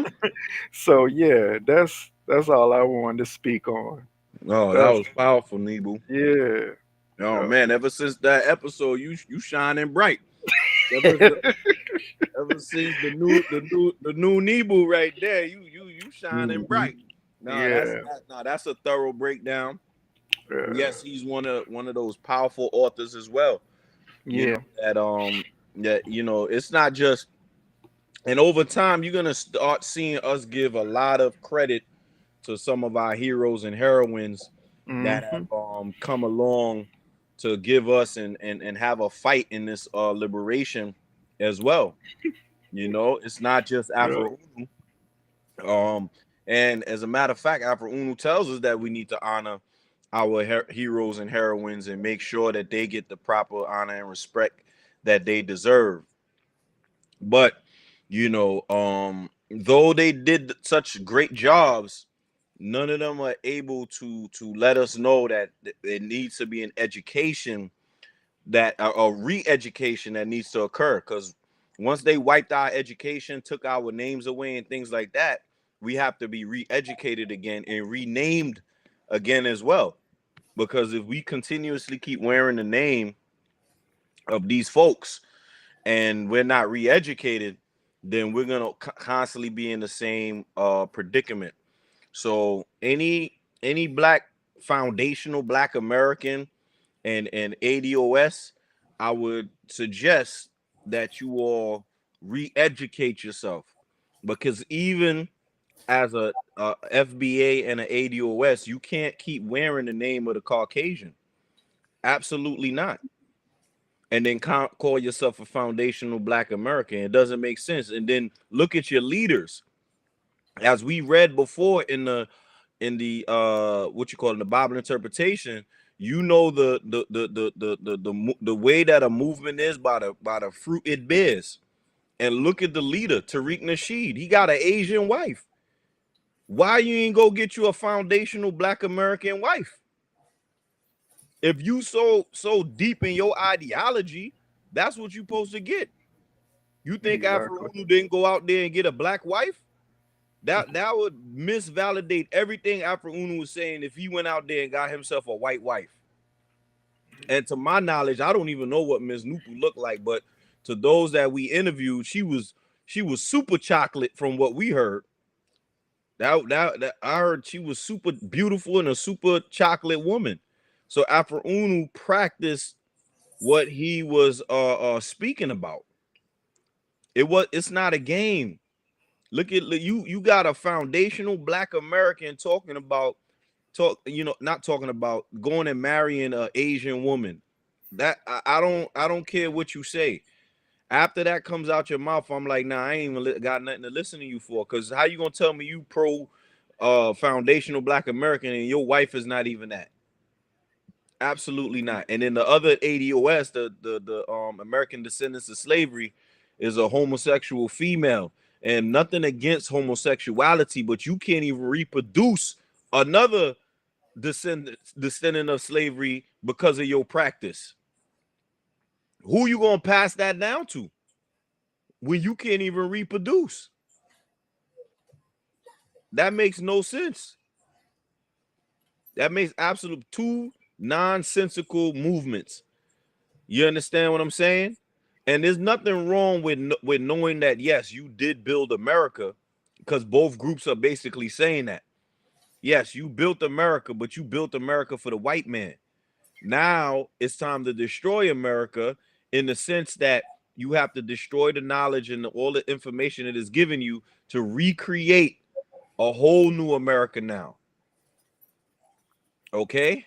So yeah, that's all I wanted to speak on. Oh, that That's was powerful, Nebu. yeah. Oh Yeah. man, ever since that episode, you shining bright. Ever, ever since the new Nebu right there, you shining Mhm. bright. No, Yeah. that's a thorough breakdown. Yeah. Yes, he's one of those powerful authors as well. You Yeah. know that it's not just, and over time you're gonna start seeing us give a lot of credit to some of our heroes and heroines that have Hmm. come along to give us and have a fight in this liberation as well. It's not just Yeah. Afro Unu. Um, and as a matter of fact, Afro Unu tells us that we need to honor our heroes and heroines and make sure that they get the proper honor and respect that they deserve. But though they did such great jobs, none of them are able to let us know that it needs to be an education, that a re-education that needs to occur. Because once they wiped our education, took our names away and things like that, we have to be re-educated again and renamed again as well. Because if we continuously keep wearing the name of these folks and we're not re-educated, then we're gonna constantly be in the same predicament. So any black foundational black American and ADOS, I would suggest that you all re-educate yourself, because even as a FBA and an ADOS, you can't keep wearing the name of the Caucasian. Absolutely not. And then call yourself a foundational black American. It doesn't make sense. And then look at your leaders. As we read before in the what you call it, the Bible interpretation, the way that a movement is by the fruit it bears. And look at the leader, Tariq Nasheed. He got an Asian wife. Why you ain't go get you a foundational black American wife? If you so deep in your ideology, that's what you supposed to get. You think Afro Exactly. didn't go out there and get a black wife? That would misvalidate everything Afro was saying if he went out there and got himself a white wife. And to my knowledge, I don't even know what Ms. Nupu looked like, but to those that we interviewed, she was super chocolate from what we heard. That I heard she was super beautiful and a super chocolate woman. So Afro practiced what he was speaking about. It's not a game. You got a foundational black American not talking about going and marrying an Asian woman. That I don't care what you say. After that comes out your mouth, I'm like, nah, I ain't even got nothing to listen to you for. Cause how you gonna tell me you pro foundational black American and your wife is not even that? Absolutely not. And then the other ADOS, the American Descendants of Slavery, is a homosexual female. And nothing against homosexuality, but you can't even reproduce another descendant of slavery because of your practice. Who you gonna pass that down to when you can't even reproduce? That makes no sense. That makes absolute two nonsensical movements. You understand what I'm saying? And there's nothing wrong with knowing that yes, you did build America, because both groups are basically saying that. Yes, you built America, but you built America for the white man. Now it's time to destroy America in the sense that you have to destroy the knowledge and all the information it is giving you to recreate a whole new America now. Okay?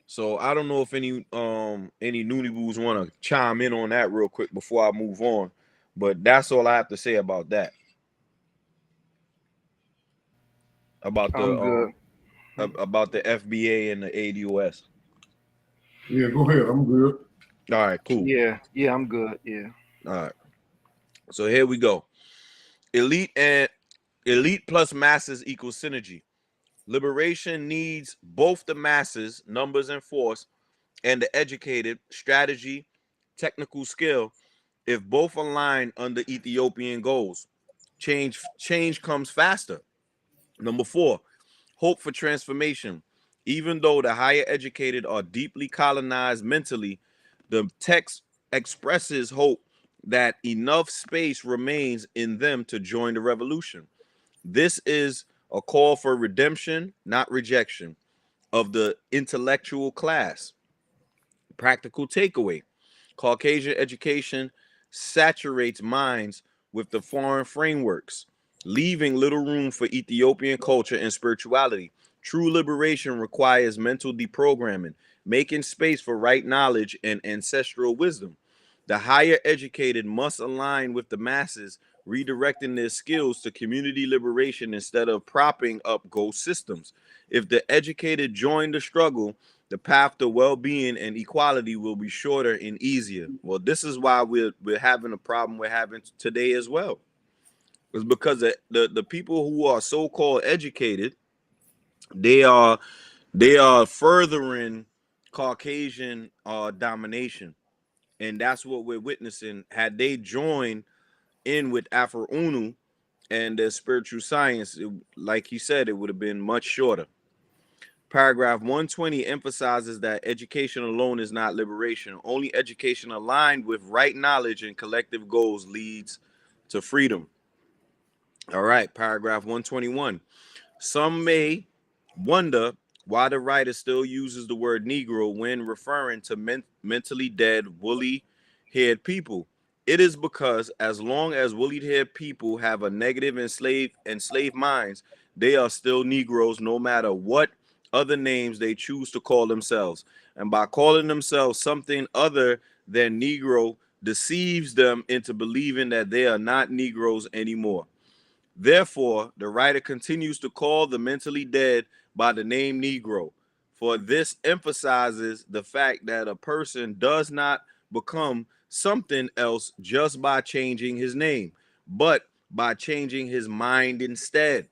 So I don't know if any Noone Boos want to chime in on that real quick before I move on, but that's all I have to say about that. About I'm good. the FBA and the ADOS. Yeah, go ahead. I'm good. All right, cool. Yeah, I'm good. Yeah. All right. So here we go. Elite plus masses equals synergy. Liberation needs both the masses, numbers and force, and the educated, strategy, technical skill. If both align under Ethiopian goals, change comes faster. Number 4, hope for transformation. Even though the higher educated are deeply colonized mentally, the text expresses hope that enough space remains in them to join the revolution. This is a call for redemption, not rejection, of the intellectual class. Practical takeaway: Caucasian education saturates minds with the foreign frameworks, leaving little room for Ethiopian culture and spirituality. True liberation requires mental deprogramming, making space for right knowledge and ancestral wisdom. The higher educated must align with the masses, redirecting their skills to community liberation instead of propping up ghost systems. If the educated join the struggle, the path to well-being and equality will be shorter and easier. Well, this is why we're having a problem we're having today as well. It's because the people who are so-called educated, they are furthering Caucasian domination, and that's what we're witnessing. Had they joined in with Afro Unu and their spiritual science, like he said, it would have been much shorter. Paragraph 120 emphasizes that education alone is not liberation. Only education aligned with right knowledge and collective goals leads to freedom. All right, paragraph 121. Some may wonder why the writer still uses the word Negro when referring to mentally dead, woolly-haired people. It is because as long as woolly-haired people have a negative enslaved minds, they are still Negroes no matter what other names they choose to call themselves. And by calling themselves something other than Negro deceives them into believing that they are not Negroes anymore. Therefore, the writer continues to call the mentally dead by the name Negro, for this emphasizes the fact that a person does not become something else just by changing his name, but by changing his mind instead.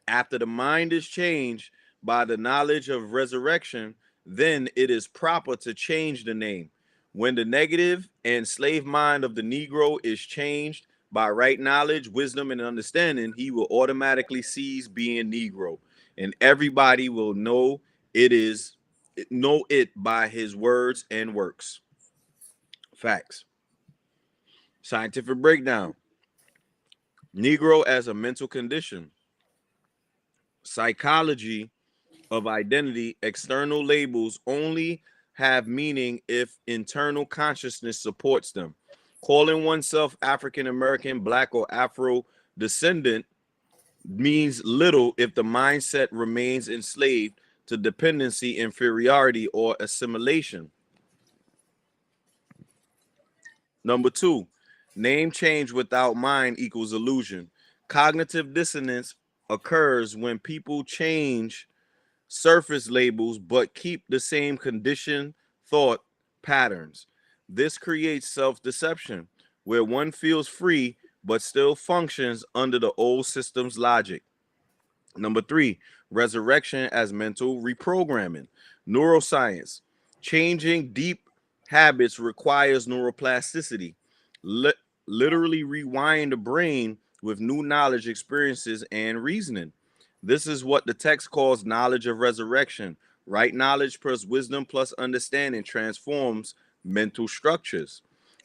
After the mind is changed by the knowledge of resurrection, then it is proper to change the name. When the negative and slave mind of the Negro is changed by right knowledge, wisdom, and understanding, he will automatically cease being Negro, and everybody will know it by his words and works. Facts. Scientific breakdown: Negro as a mental condition. Psychology of identity. External labels only have meaning if internal consciousness supports them. Calling oneself African American, Black, or Afro descendant means little if the mindset remains enslaved to dependency, inferiority, or assimilation. Number 2, name change without mind equals illusion. Cognitive dissonance occurs when people change surface labels, but keep the same conditioned thought patterns. This creates self deception, where one feels free but still functions under the old system's logic. Number three, resurrection as mental reprogramming. Neuroscience. Changing deep habits requires neuroplasticity. Li- Literally rewiring the brain with new knowledge, experiences, and reasoning. This is what the text calls knowledge of resurrection. Right knowledge plus wisdom plus understanding transforms mental structures.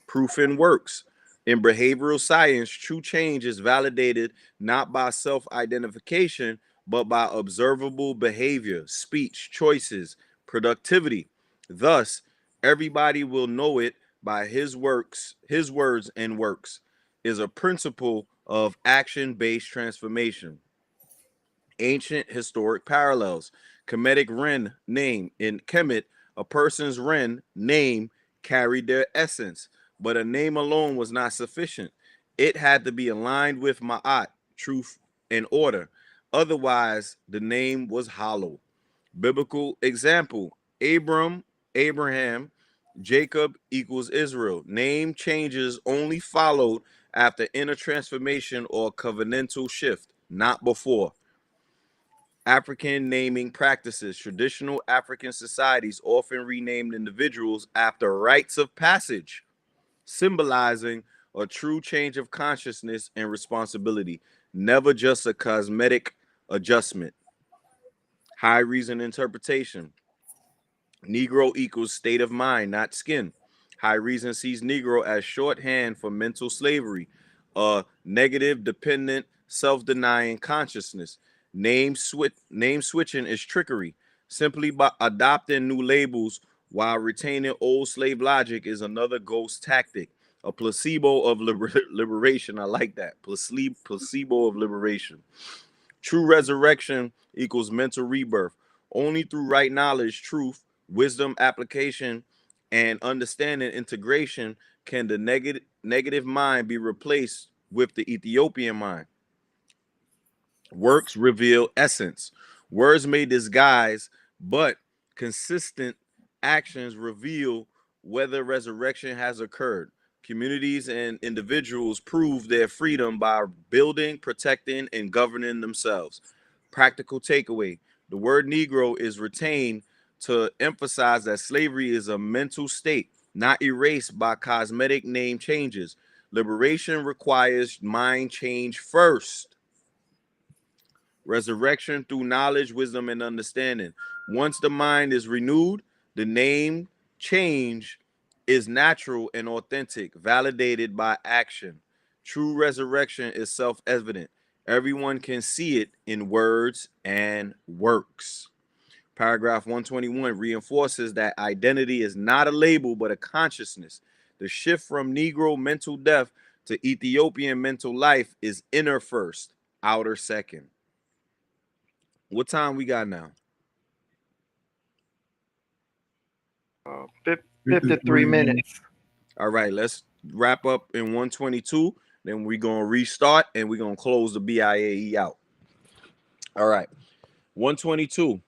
Proof in works. In behavioral science, true change is validated not by self identification, but by observable behavior, speech, choices, productivity. Thus, everybody will know it by his works, his words and works, is a principle of action based transformation. Ancient historic parallels. Kemetic Ren name. In Kemet, a person's Ren name carried their essence, but a name alone was not sufficient. It had to be aligned with Ma'at, truth and order. Otherwise, the name was hollow. Biblical example: Abraham, Jacob equals Israel. Name changes only followed after inner transformation or covenantal shift, not before. African naming practices. Traditional African societies often renamed individuals after rites of passage, symbolizing a true change of consciousness and responsibility, never just a cosmetic adjustment. High reason interpretation. Negro equals state of mind, not skin. High reason sees Negro as shorthand for mental slavery, a negative, dependent, self-denying consciousness. Name switching is trickery. Simply by adopting new labels while retaining old slave logic is another ghost tactic. A placebo of liberation. I like that. Placebo of liberation. True resurrection equals mental rebirth. Only through right knowledge, truth, wisdom, application, and understanding integration can the negative mind be replaced with the Ethiopian mind. Works reveal essence. Words may disguise, but consistent actions reveal whether resurrection has occurred. Communities and individuals prove their freedom by building, protecting, and governing themselves. Practical takeaway: the word Negro is retained to emphasize that slavery is a mental state, not erased by cosmetic name changes. Liberation requires mind change first. Resurrection through knowledge, wisdom, and understanding. Once the mind is renewed, the name change is natural and authentic, validated by action. True resurrection is self evident. Everyone can see it in words and works. Paragraph 121 reinforces that identity is not a label but a consciousness. The shift from Negro mental death to Ethiopian mental life is inner first, outer second. What time we got now? 53 minutes. All right, let's wrap up in 122. Then we're going to restart and we're going to close the BIAE out. All right, 122.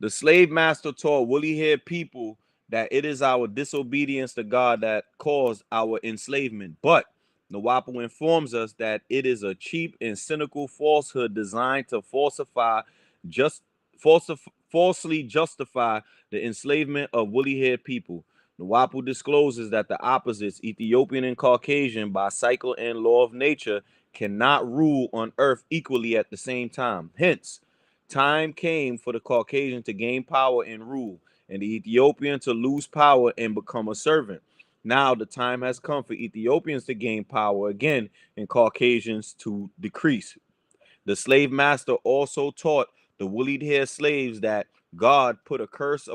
The slave master taught woolly haired people that it is our disobedience to God that caused our enslavement. But Nuwaupu informs us that it is a cheap and cynical falsehood designed to just falsely justify the enslavement of woolly haired people. Nuwaupu discloses that the opposites, Ethiopian and Caucasian, by cycle and law of nature, cannot rule on earth equally at the same time. Hence, time came for the Caucasian to gain power and rule, and the Ethiopian to lose power and become a servant. Now the time has come for Ethiopians to gain power again and Caucasians to decrease. The slave master also taught the woolly haired slaves that God put a curse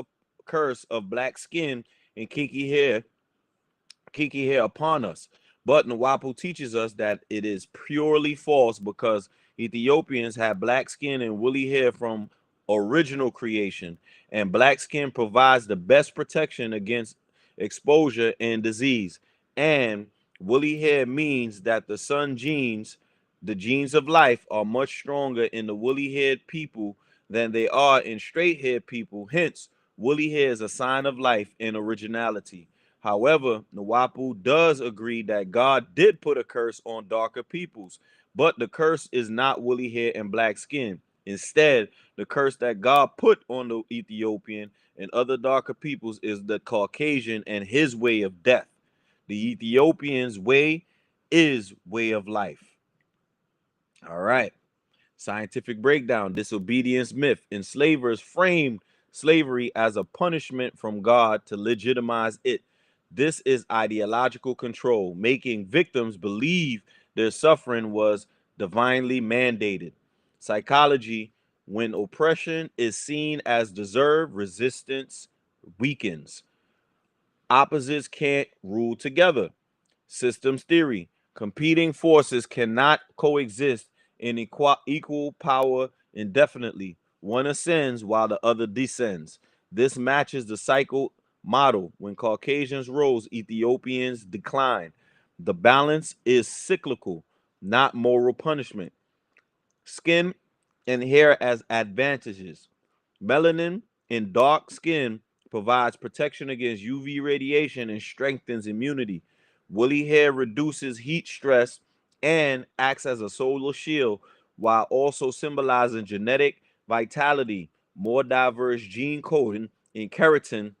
of black skin and kinky hair upon us. But Nuwaupu teaches us that it is purely false because Ethiopians have black skin and woolly hair from original creation, and black skin provides the best protection against exposure and disease. And woolly hair means that the sun genes, the genes of life, are much stronger in the woolly haired people than they are in straight-haired people. Hence, woolly hair is a sign of life and originality. However, Nuwaupu does agree that God did put a curse on darker peoples, but the curse is not woolly hair and black skin. Instead, the curse that God put on the Ethiopian and other darker peoples is the Caucasian and his way of death. The Ethiopian's way is way of life. All right. Scientific breakdown, disobedience myth. Enslavers framed slavery as a punishment from God to legitimize it. This is ideological control, making victims believe their suffering was divinely mandated. Psychology, when oppression is seen as deserved, resistance weakens. Opposites can't rule together. Systems theory. Competing forces cannot coexist in equal power indefinitely. One ascends while the other descends. This matches the cycle model. When Caucasians rose, Ethiopians declined. The balance is cyclical, not moral punishment. Skin and hair as advantages. Melanin in dark skin provides protection against UV radiation and strengthens immunity. Woolly hair reduces heat stress and acts as a solar shield while also symbolizing genetic vitality, more diverse gene coding in keratin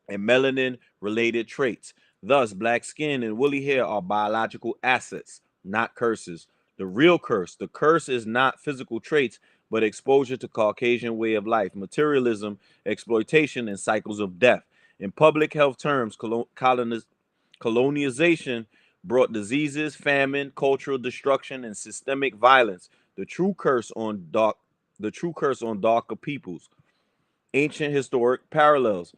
and melanin related traits. Thus, black skin and woolly hair are biological assets, not curses. The curse is not physical traits, but exposure to Caucasian way of life, materialism, exploitation, and cycles of death. In public health terms, colonization brought diseases, famine, cultural destruction, and systemic violence. The true curse on darker peoples. Ancient historic parallels.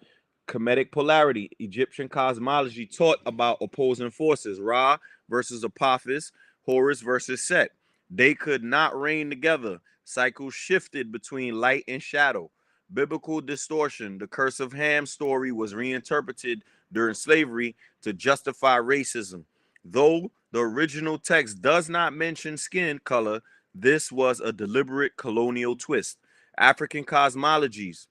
Kemetic polarity. Egyptian cosmology taught about opposing forces. Ra versus Apophis, Horus versus Set. They could not reign together. Cycles shifted between light and shadow. Biblical distortion. The curse of Ham story was reinterpreted during slavery to justify racism. Though the original text does not mention skin color, this was a deliberate colonial twist. African cosmologies.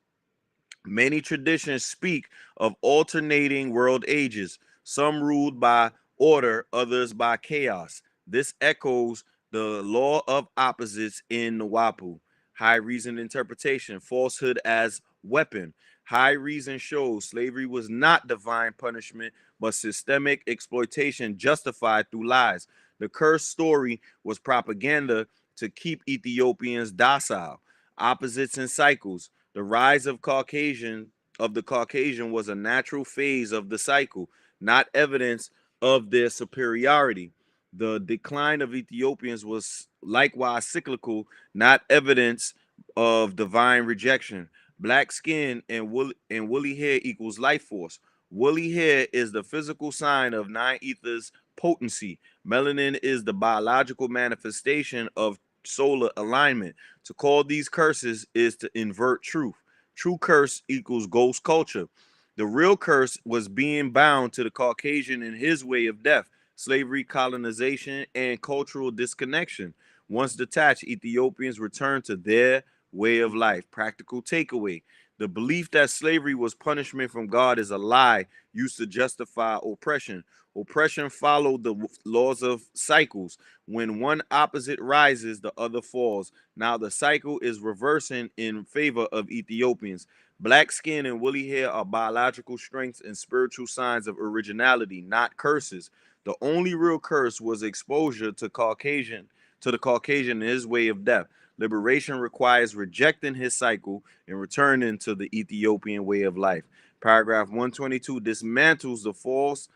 Many traditions speak of alternating world ages, some ruled by order, others by chaos. This echoes the law of opposites in Nuwaupu. High reason interpretation, falsehood as weapon. High reason shows slavery was not divine punishment, but systemic exploitation justified through lies. The cursed story was propaganda to keep Ethiopians docile. Opposites and cycles. The rise of the Caucasian was a natural phase of the cycle, not evidence of their superiority. The decline of Ethiopians was likewise cyclical, not evidence of divine rejection. Black skin and woolly hair equals life force. Woolly hair is the physical sign of nine ether's potency. Melanin is the biological manifestation of solar alignment. To call these curses is to invert truth. True curse equals ghost culture. The real curse was being bound to the Caucasian in his way of death, slavery, colonization, and cultural disconnection. Once detached, Ethiopians returned to their way of life. Practical takeaway. The belief that slavery was punishment from God is a lie used to justify oppression. Oppression followed the laws of cycles. When one opposite rises, the other falls. Now the cycle is reversing in favor of Ethiopians. Black skin and woolly hair are biological strengths and spiritual signs of originality, not curses. The only real curse was exposure to the Caucasian in his way of death. Liberation requires rejecting his cycle and returning to the Ethiopian way of life. Paragraph 122 dismantles the false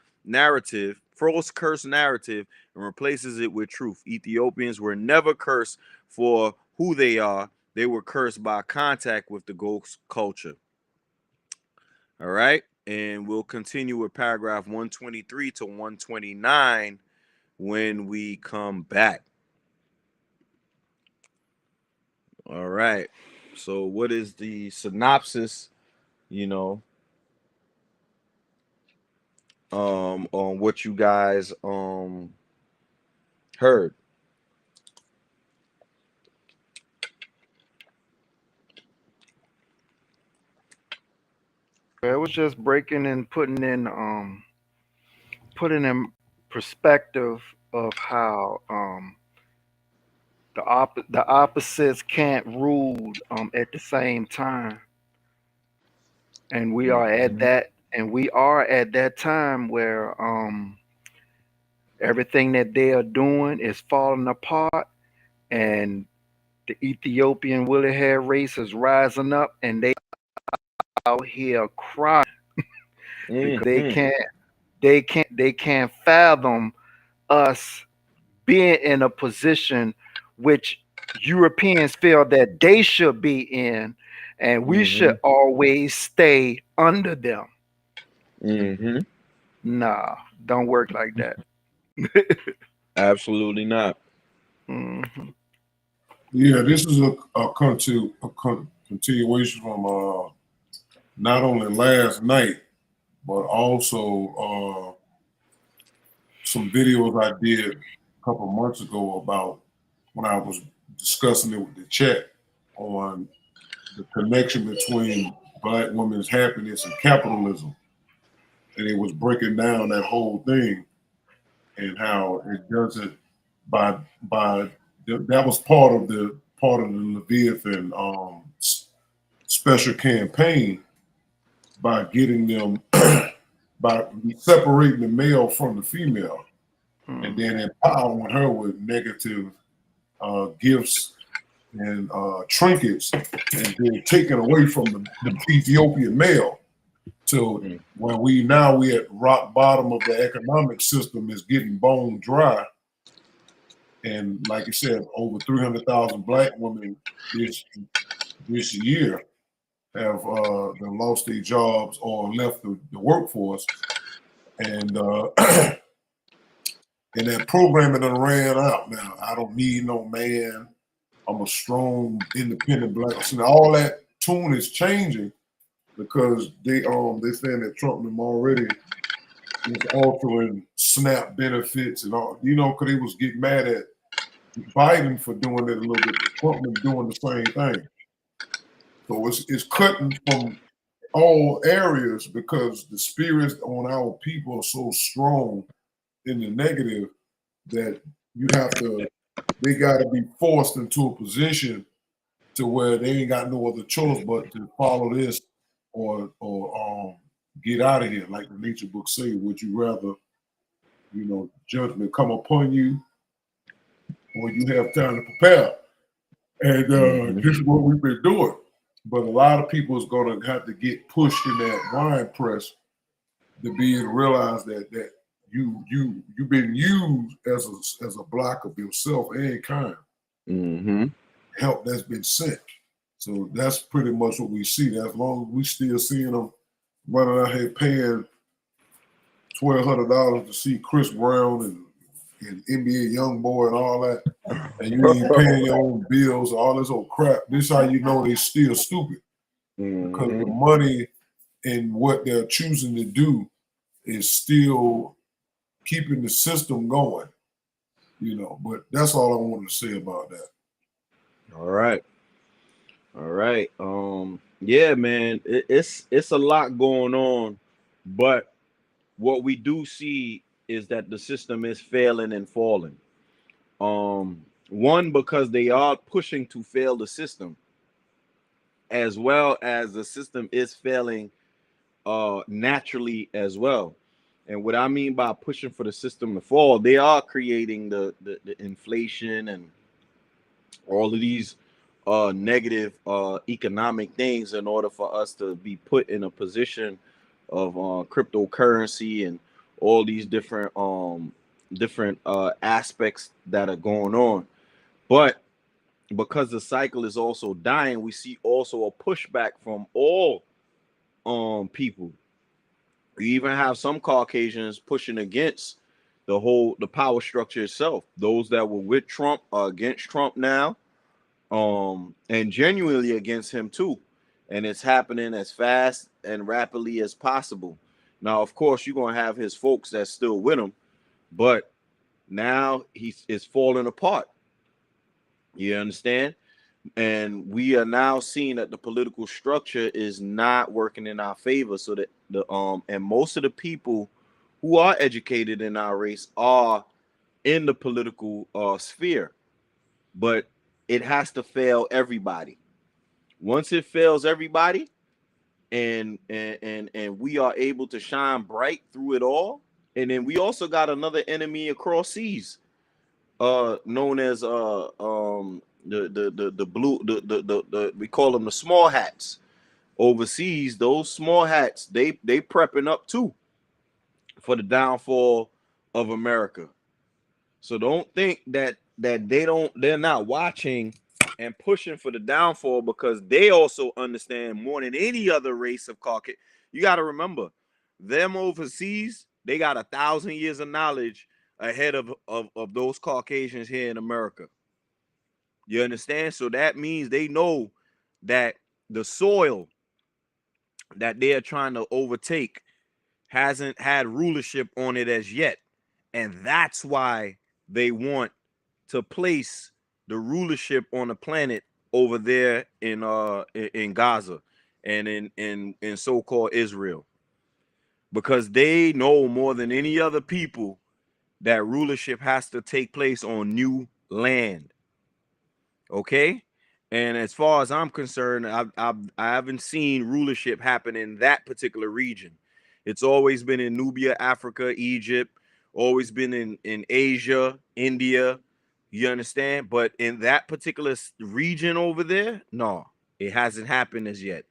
curse narrative, and replaces it with truth. Ethiopians were never cursed for who they are. They were cursed by contact with the ghost culture. All right. And we'll continue with paragraph 123 to 129 when we come back. All right. So what is the synopsis, you know, on what you guys heard? it was just breaking and putting in perspective of how the opposites can't rule at the same time, and Mhm. we are at that time where everything that they are doing is falling apart, and the Ethiopian woolly hair race is rising up, and they out here crying because Mhm. they can't fathom us being in a position which Europeans feel that they should be in, and we should Mhm. always stay under them. Mhm. Nah, don't work like that. Absolutely not. Mhm. Yeah, this is continuation from not only last night, but also some videos I did a couple months ago about when I was discussing it with the chat on the connection between Black women's happiness and capitalism, and it was breaking down that whole thing and how it doesn't by that was part of the Leviathan special campaign by getting them by separating the male from the female and then empowering her with negative gifts and trinkets and then taken away from the Ethiopian male. So Mm. when we at rock bottom of the economic system is getting bone dry, and like I said, over 300,000 Black women this this year have lost their jobs or left the workforce, and and that programming done ran out. Now I don't need no man. I'm a strong, independent Black. So now all that tune is changing because they saying that Trump them already was altering SNAP benefits and all, because they was getting mad at Biden for doing it a little bit. Trump them doing the same thing. So it's cutting from all areas because the spirits on our people are so strong in the negative that they got to be forced into a position to where they ain't got no other choice but to follow this or get out of here. Like the nature book say, would you rather, judgment come upon you or you have time to prepare? And Mhm. this is what we've been doing. But a lot of people is gonna have to get pushed in that wine press to be able to realize that you've been used as a block of yourself and kind. Mhm. Help that's been sent. So that's pretty much what we see. As long as we still seeing them running out here paying $1,200 to see Chris Brown and NBA YoungBoy and all that, and you ain't paying your own bills, all this old crap. This how you know they still stupid because the Mhm. money and what they're choosing to do is still keeping the system going. But that's all I wanted to say about that. All right. All right. Yeah, man. It's a lot going on, but what we do see is that the system is failing and falling. One, because they are pushing to fail the system, as well as the system is failing naturally as well. And what I mean by pushing for the system to fall, they are creating the inflation and all of these negative economic things in order for us to be put in a position of cryptocurrency and all these different aspects that are going on. But because the cycle is also dying, we see also a pushback from all people. You even have some Caucasians pushing against the power structure itself. Those that were with Trump are against Trump now, and genuinely against him too. And it's happening as fast and rapidly as possible. Now, of course, you're gonna have his folks that's still with him, but now it's falling apart. You understand? And we are now seeing that the political structure is not working in our favor. So that and most of the people who are educated in our race are in the political sphere, but it has to fail everybody. Once it fails everybody, and we are able to shine bright through it all, and then we also got another enemy across seas, known as the blue the we call them the small hats overseas. Those small hats, they prepping up too for the downfall of America. So don't think that they're not watching and pushing for the downfall, because they also understand more than any other race of Caucasian. You got to remember, them overseas, they got 1,000 years of knowledge ahead of those Caucasians here in America. You understand? So that means they know that the soil that they are trying to overtake hasn't had rulership on it as yet. And that's why they want to place the rulership on the planet over there in Gaza and in so-called Israel, because they know more than any other people that rulership has to take place on new land. Okay. And as far as I'm concerned, I haven't seen rulership happen in that particular region. It's always been in Nubia, Africa, Egypt, always been in Asia, India. You understand? But in that particular region over there, no, it hasn't happened as yet.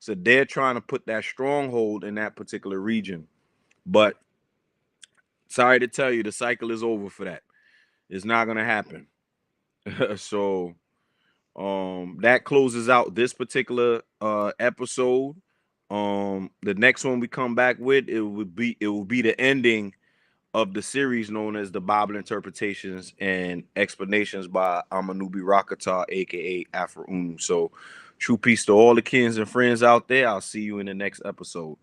So they're trying to put that stronghold in that particular region. But sorry to tell you, the cycle is over for that. It's not going to happen. So that closes out this particular episode. The next one we come back with, it will be the ending of the series known as the Bible Interpretations and Explanations by Amanubi Rakata, aka Afro Unu. So true peace to all the kins and friends out there. I'll see you in the next episode.